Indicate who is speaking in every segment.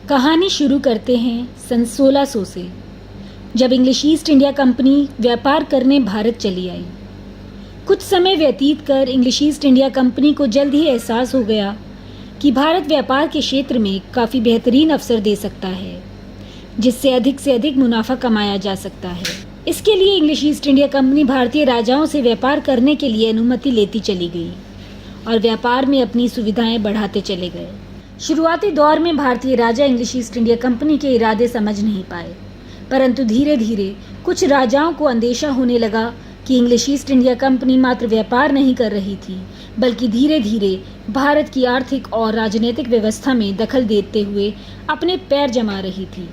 Speaker 1: कहानी शुरू करते हैं सन 1600 से, जब इंग्लिश ईस्ट इंडिया कंपनी व्यापार करने भारत चली आई। कुछ समय व्यतीत कर इंग्लिश ईस्ट इंडिया कंपनी को जल्द ही एहसास हो गया कि भारत व्यापार के क्षेत्र में काफ़ी बेहतरीन अवसर दे सकता है, जिससे अधिक से अधिक मुनाफा कमाया जा सकता है। इसके लिए इंग्लिश ईस्ट इंडिया कंपनी भारतीय राजाओं से व्यापार करने के लिए अनुमति लेती चली गई और व्यापार में अपनी सुविधाएं बढ़ाते चले गए। शुरुआती दौर में भारतीय राजा इंग्लिश ईस्ट इंडिया कंपनी के इरादे समझ नहीं पाए, परंतु धीरे धीरे कुछ राजाओं को अंदेशा होने लगा कि इंग्लिश ईस्ट इंडिया कंपनी मात्र व्यापार नहीं कर रही थी, बल्कि धीरे धीरे भारत की आर्थिक और राजनीतिक व्यवस्था में दखल देते हुए अपने पैर जमा रही थी।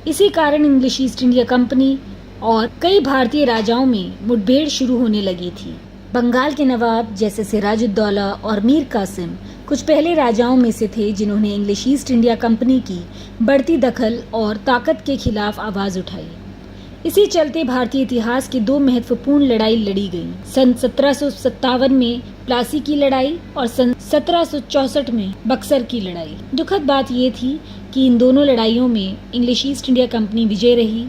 Speaker 1: इसी कारण इंग्लिश ईस्ट इंडिया कंपनी और कई भारतीय राजाओं में मुठभेड़ शुरू होने लगी थी। बंगाल के नवाब जैसे सिराजुद्दौला और मीर कासिम कुछ पहले राजाओं में से थे जिन्होंने इंग्लिश ईस्ट इंडिया कंपनी की बढ़ती दखल और ताकत के खिलाफ आवाज उठाई। इसी चलते भारतीय इतिहास की दो महत्वपूर्ण लड़ाई लड़ी गई। सन 1757 में प्लासी की लड़ाई और सन 1764 में बक्सर की लड़ाई। दुखद बात ये थी कि इन दोनों लड़ाइयों में इंग्लिश ईस्ट इंडिया कंपनी विजय रही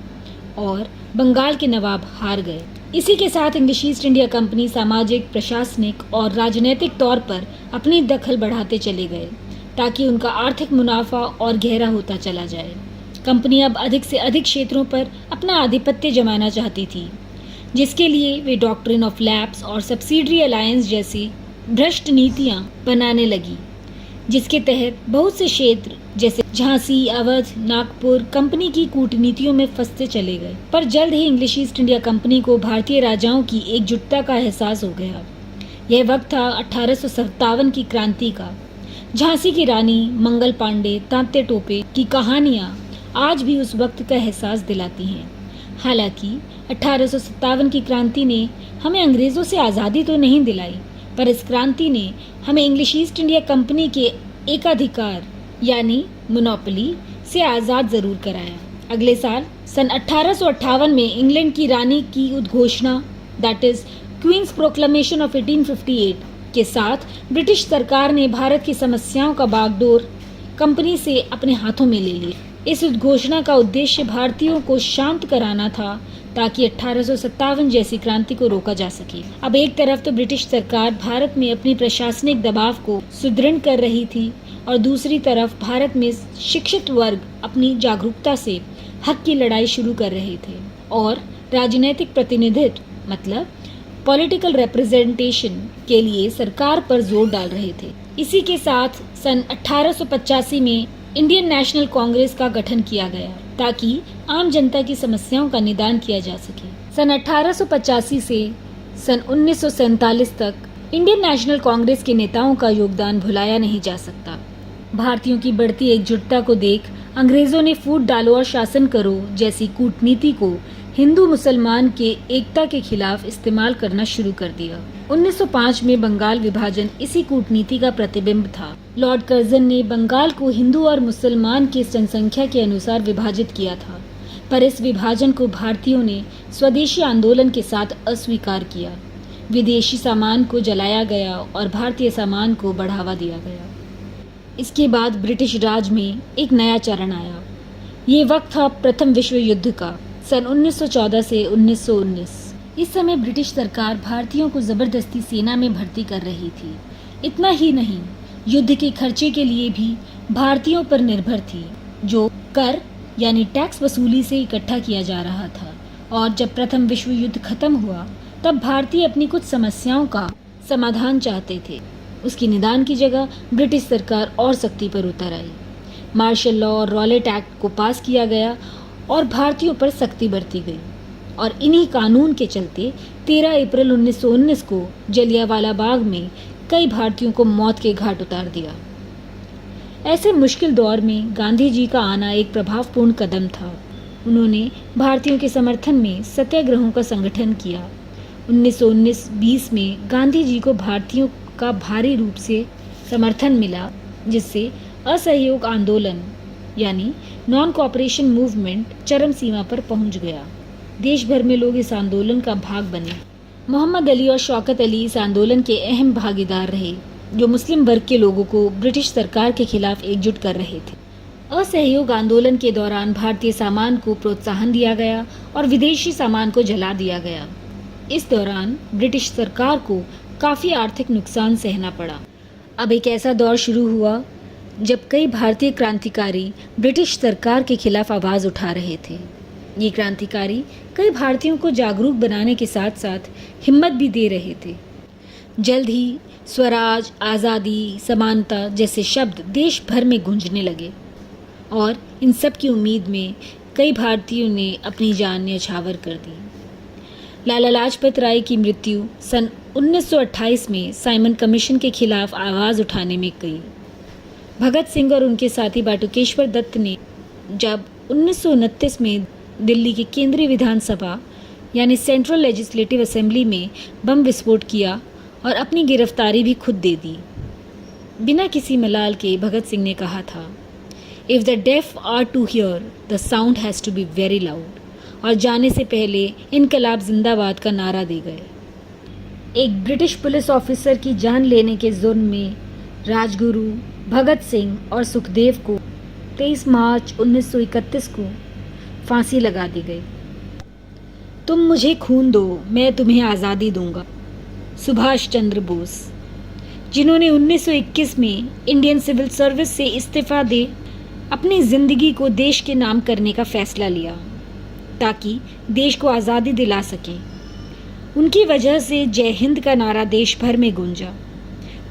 Speaker 1: और बंगाल के नवाब हार गए। इसी के साथ इंग्लिश ईस्ट इंडिया कंपनी सामाजिक, प्रशासनिक और राजनीतिक तौर पर अपनी दखल बढ़ाते चले गए ताकि उनका आर्थिक मुनाफा और गहरा होता चला जाए। कंपनी अब अधिक से अधिक क्षेत्रों पर अपना आधिपत्य जमाना चाहती थी, जिसके लिए वे डॉक्ट्रिन ऑफ लैप्स और सब्सिडरी अलायंस जैसी भ्रष्ट नीतियां बनाने लगी, जिसके तहत बहुत से क्षेत्र जैसे झांसी, अवध, नागपुर कंपनी की कूटनीतियों में फंसते चले गए। पर जल्द ही इंग्लिश ईस्ट इंडिया कंपनी को भारतीय राजाओं की एकजुटता का एहसास हो गया। यह वक्त था 1857 की क्रांति का। झांसी की रानी मंगल पांडे, तांते टोपे की कहानियां आज भी उस वक्त का एहसास दिलाती हैं। हालांकि 1857 की क्रांति ने हमें अंग्रेजों से आज़ादी तो नहीं दिलाई, पर इस क्रांति ने हमें इंग्लिश ईस्ट इंडिया कंपनी के एकाधिकार यानी मोनोपोली से आज़ाद जरूर कराया। अगले साल सन 1858 में इंग्लैंड की रानी की उद्घोषणा that is queen's proclamation of 1858 के साथ ब्रिटिश सरकार ने भारत की समस्याओं का बागडोर कंपनी से अपने हाथों में ले लिया। इस उद्घोषणा का उद्देश्य भारतीयों को शांत कराना था ताकि 1857 जैसी क्रांति को रोका जा सके। अब एक तरफ तो ब्रिटिश सरकार भारत में अपनी प्रशासनिक दबाव को सुदृढ़ कर रही थी और दूसरी तरफ भारत में शिक्षित वर्ग अपनी जागरूकता से हक की लड़ाई शुरू कर रहे थे और राजनीतिक प्रतिनिधित्व मतलब पॉलिटिकल रिप्रेजेंटेशन के लिए सरकार पर जोर डाल रहे थे। इसी के साथ सन 1885 में इंडियन नेशनल कांग्रेस का गठन किया गया ताकि आम जनता की समस्याओं का निदान किया जा सके। सन 1885 से सन 1947 तक इंडियन नेशनल कांग्रेस के नेताओं का योगदान भुलाया नहीं जा सकता। भारतीयों की बढ़ती एकजुटता को देख अंग्रेजों ने फूट डालो और शासन करो जैसी कूटनीति को हिंदू मुसलमान के एकता के खिलाफ इस्तेमाल करना शुरू कर दिया। 1905 में बंगाल विभाजन इसी कूटनीति का प्रतिबिंब था। लॉर्ड कर्जन ने बंगाल को हिंदू और मुसलमान की जनसंख्या के अनुसार विभाजित किया था, पर इस विभाजन को भारतीयों ने स्वदेशी आंदोलन के साथ अस्वीकार किया। विदेशी सामान को जलाया गया और भारतीय सामान को बढ़ावा दिया गया। इसके बाद ब्रिटिश राज में एक नया चरण आया। ये वक्त था प्रथम विश्व युद्ध का, सन 1914 से 1919। इस समय ब्रिटिश सरकार भारतीयों को जबरदस्ती सेना में भर्ती कर रही थी। इतना ही नहीं, युद्ध के खर्चे के लिए भी भारतीयों पर निर्भर थी, जो कर यानी टैक्स वसूली से इकट्ठा किया जा रहा था। और जब प्रथम विश्व युद्ध खत्म हुआ तब भारतीय अपनी कुछ समस्याओं का समाधान चाहते थे। उसकी निदान की जगह ब्रिटिश सरकार और सख्ती पर उतर आई। मार्शल लॉ और रॉलेट एक्ट को पास किया गया और भारतीयों पर सख्ती बरती गई और इन्हीं कानून के चलते 13 अप्रैल 1919 को जलियांवाला बाग में कई भारतीयों को मौत के घाट उतार दिया। ऐसे मुश्किल दौर में गांधी जी का आना एक प्रभावपूर्ण कदम था। उन्होंने भारतीयों के समर्थन में सत्याग्रहों का संगठन किया। 1919-20 में गांधी जी को भारतीयों का भारी रूप से समर्थन मिला, जिससे असहयोग आंदोलन यानी नॉन कोऑपरेशन मूवमेंट चरम सीमा पर पहुंच गया। देश भर में लोग इस आंदोलन का भाग बने। मोहम्मद अली और शौकत अली इस आंदोलन के अहम भागीदार रहे, जो मुस्लिम वर्ग के लोगों को ब्रिटिश सरकार के खिलाफ एकजुट कर रहे थे। असहयोग आंदोलन के दौरान भारतीय सामान को प्रोत्साहन दिया गया और विदेशी सामान को जला दिया गया। इस दौरान ब्रिटिश सरकार को काफ़ी आर्थिक नुकसान सहना पड़ा। अब एक ऐसा दौर शुरू हुआ जब कई भारतीय क्रांतिकारी ब्रिटिश सरकार के खिलाफ आवाज़ उठा रहे थे। ये क्रांतिकारी कई भारतीयों को जागरूक बनाने के साथ साथ हिम्मत भी दे रहे थे। जल्द ही स्वराज, आज़ादी, समानता जैसे शब्द देश भर में गूंजने लगे और इन सब की उम्मीद में कई भारतीयों ने अपनी जान न्यौछावर कर दी। लाला लाजपत राय की मृत्यु सन 1928 में साइमन कमीशन के खिलाफ आवाज़ उठाने में गई। भगत सिंह और उनके साथी बाटुकेश्वर दत्त ने जब 1929 में दिल्ली की केंद्रीय विधानसभा यानी सेंट्रल लेजिस्लेटिव असेंबली में बम विस्फोट किया और अपनी गिरफ्तारी भी खुद दे दी। बिना किसी मलाल के भगत सिंह ने कहा था, if the deaf are to hear the sound has to be very loud, और जाने से पहले इनकलाब जिंदाबाद का नारा दे गए। एक ब्रिटिश पुलिस ऑफिसर की जान लेने के जुर्म में राजगुरु, भगत सिंह और सुखदेव को 23 मार्च 1931 को फांसी लगा दी गई। तुम मुझे खून दो, मैं तुम्हें आज़ादी दूंगा। सुभाष चंद्र बोस, जिन्होंने 1921 में इंडियन सिविल सर्विस से इस्तीफा दे अपनी ज़िंदगी को देश के नाम करने का फैसला लिया ताकि देश को आज़ादी दिला सकें। उनकी वजह से जय हिंद का नारा देश भर में गूंजा।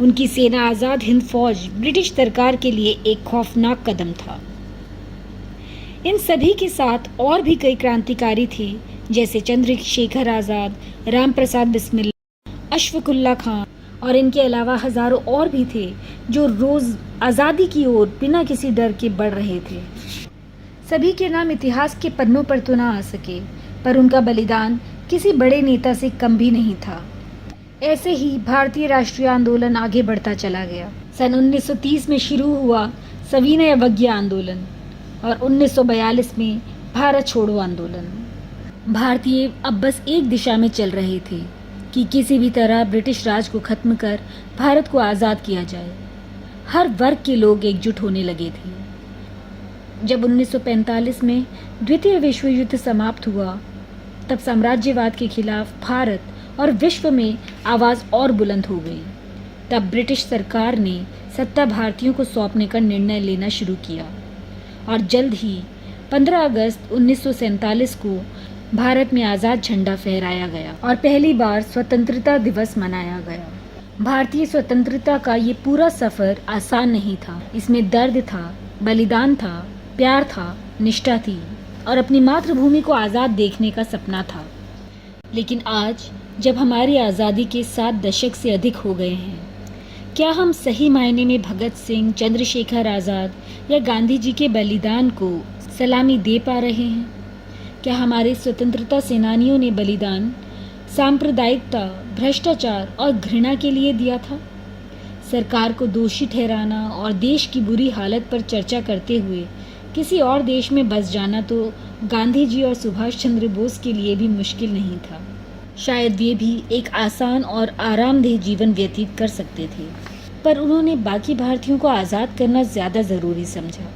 Speaker 1: उनकी सेना आज़ाद हिंद फौज ब्रिटिश सरकार के लिए एक खौफनाक कदम था। इन सभी के साथ और भी कई क्रांतिकारी थे, जैसे चंद्रशेखर आज़ाद, राम प्रसाद बिस्मिल, अशफाकुल्ला खान, और इनके अलावा हज़ारों और भी थे जो रोज़ आज़ादी की ओर बिना किसी डर के बढ़ रहे थे। सभी के नाम इतिहास के पन्नों पर तो ना आ सके, पर उनका बलिदान किसी बड़े नेता से कम भी नहीं था। ऐसे ही भारतीय राष्ट्रीय आंदोलन आगे बढ़ता चला गया। सन 1930 में शुरू हुआ सविनय अवज्ञा आंदोलन और 1942 में भारत छोड़ो आंदोलन। भारतीय अब बस एक दिशा में चल रहे थे कि किसी भी तरह ब्रिटिश राज को खत्म कर भारत को आज़ाद किया जाए। हर वर्ग के लोग एकजुट होने लगे थे। जब 1945 में द्वितीय विश्व युद्ध समाप्त हुआ, तब साम्राज्यवाद के खिलाफ भारत और विश्व में आवाज़ और बुलंद हो गई। तब ब्रिटिश सरकार ने सत्ता भारतीयों को सौंपने का निर्णय लेना शुरू किया और जल्द ही 15 अगस्त 1947 को भारत में आज़ाद झंडा फहराया गया और पहली बार स्वतंत्रता दिवस मनाया गया। भारतीय स्वतंत्रता का ये पूरा सफ़र आसान नहीं था। इसमें दर्द था, बलिदान था, प्यार था, निष्ठा थी और अपनी मातृभूमि को आज़ाद देखने का सपना था। लेकिन आज जब हमारी आज़ादी के 7 दशक से अधिक हो गए हैं, क्या हम सही मायने में भगत सिंह, चंद्रशेखर आज़ाद या गांधी जी के बलिदान को सलामी दे पा रहे हैं? क्या हमारे स्वतंत्रता सेनानियों ने बलिदान सांप्रदायिकता, भ्रष्टाचार और घृणा के लिए दिया था? सरकार को दोषी ठहराना और देश की बुरी हालत पर चर्चा करते हुए किसी और देश में बस जाना तो गांधी जी और सुभाष चंद्र बोस के लिए भी मुश्किल नहीं था। शायद वे भी एक आसान और आरामदेह जीवन व्यतीत कर सकते थे, पर उन्होंने बाकी भारतीयों को आज़ाद करना ज़्यादा ज़रूरी समझा।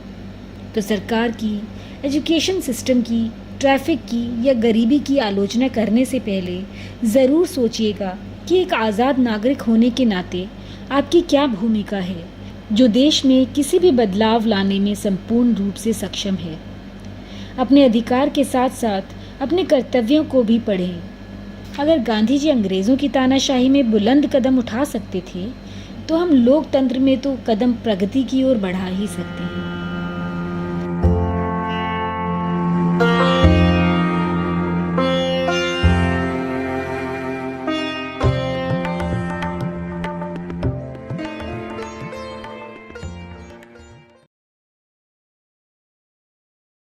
Speaker 1: तो सरकार की, एजुकेशन सिस्टम की, ट्रैफिक की या गरीबी की आलोचना करने से पहले ज़रूर सोचिएगा कि एक आज़ाद नागरिक होने के नाते आपकी क्या भूमिका है, जो देश में किसी भी बदलाव लाने में संपूर्ण रूप से सक्षम है। अपने अधिकार के साथ साथ अपने कर्तव्यों को भी पढ़ें। अगर गांधी जी अंग्रेज़ों की तानाशाही में बुलंद कदम उठा सकते थे, तो हम लोकतंत्र में तो कदम प्रगति की ओर बढ़ा ही सकते हैं।